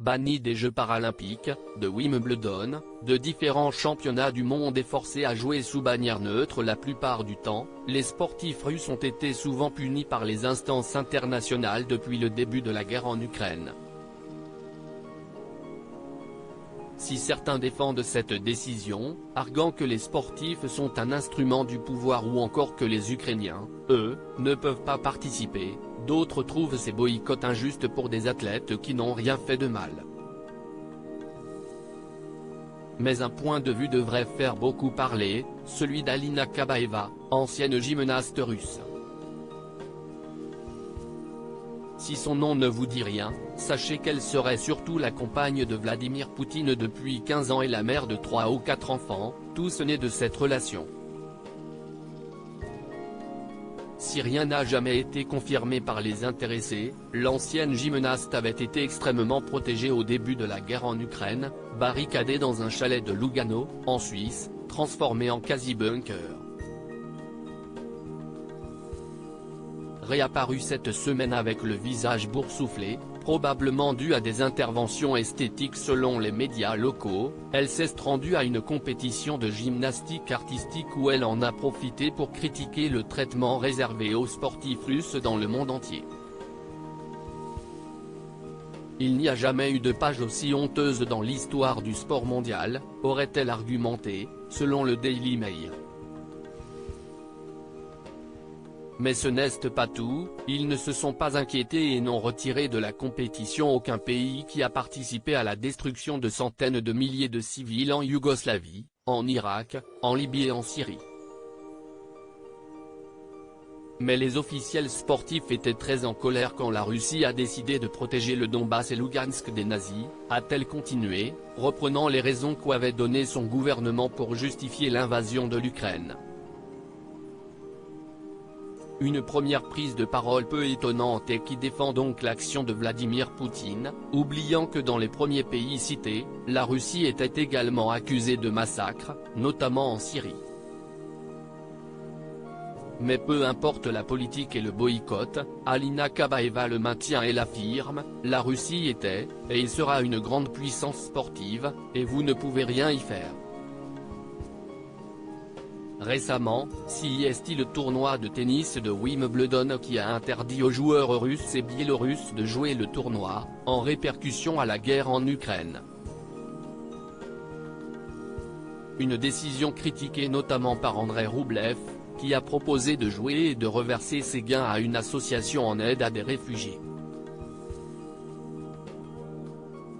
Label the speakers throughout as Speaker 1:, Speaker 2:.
Speaker 1: banni des Jeux paralympiques, de Wimbledon, de différents championnats du monde et forcé à jouer sous bannière neutre la plupart du temps, les sportifs russes ont été souvent punis par les instances internationales depuis le début de la guerre en Ukraine. Si certains défendent cette décision, arguant que les sportifs sont un instrument du pouvoir ou encore que les Ukrainiens, eux, ne peuvent pas participer, d'autres trouvent ces boycotts injustes pour des athlètes qui n'ont rien fait de mal. Mais un point de vue devrait faire beaucoup parler, celui d'Alina Kabaeva, ancienne gymnaste russe. Si son nom ne vous dit rien, sachez qu'elle serait surtout la compagne de Vladimir Poutine depuis 15 ans et la mère de 3 ou 4 enfants, tous nés de cette relation. Si rien n'a jamais été confirmé par les intéressés, l'ancienne gymnaste avait été extrêmement protégée au début de la guerre en Ukraine, barricadée dans un chalet de Lugano, en Suisse, transformé en quasi-bunker. Réapparue cette semaine avec le visage boursouflé, probablement dû à des interventions esthétiques selon les médias locaux, elle s'est rendue à une compétition de gymnastique artistique où elle en a profité pour critiquer le traitement réservé aux sportifs russes dans le monde entier. Il n'y a jamais eu de page aussi honteuse dans l'histoire du sport mondial, aurait-elle argumenté, selon le Daily Mail. Mais ce n'est pas tout, ils ne se sont pas inquiétés et n'ont retiré de la compétition aucun pays qui a participé à la destruction de centaines de milliers de civils en Yougoslavie, en Irak, en Libye et en Syrie. Mais les officiels sportifs étaient très en colère quand la Russie a décidé de protéger le Donbass et Lugansk des nazis, a-t-elle continué, reprenant les raisons qu'avait données son gouvernement pour justifier l'invasion de l'Ukraine. Une première prise de parole peu étonnante et qui défend donc l'action de Vladimir Poutine, oubliant que dans les premiers pays cités, la Russie était également accusée de massacres, notamment en Syrie. Mais peu importe la politique et le boycott, Alina Kabaeva le maintient et l'affirme, la Russie était, et il sera une grande puissance sportive, et vous ne pouvez rien y faire. Récemment, CIST le tournoi de tennis de Wimbledon qui a interdit aux joueurs russes et biélorusses de jouer le tournoi, en répercussion à la guerre en Ukraine. Une décision critiquée notamment par Andrei Roublev, qui a proposé de jouer et de reverser ses gains à une association en aide à des réfugiés.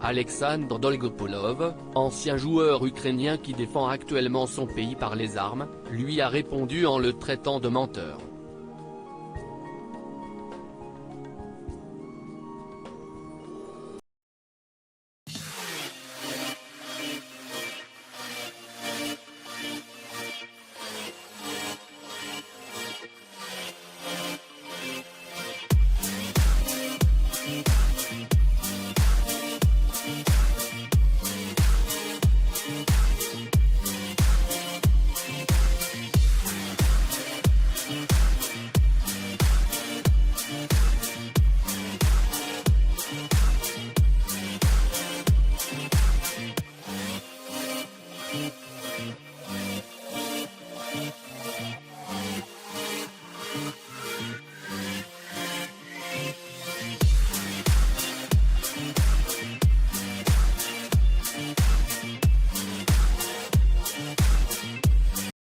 Speaker 1: Alexandre Dolgopolov, ancien joueur ukrainien qui défend actuellement son pays par les armes, lui a répondu en le traitant de menteur.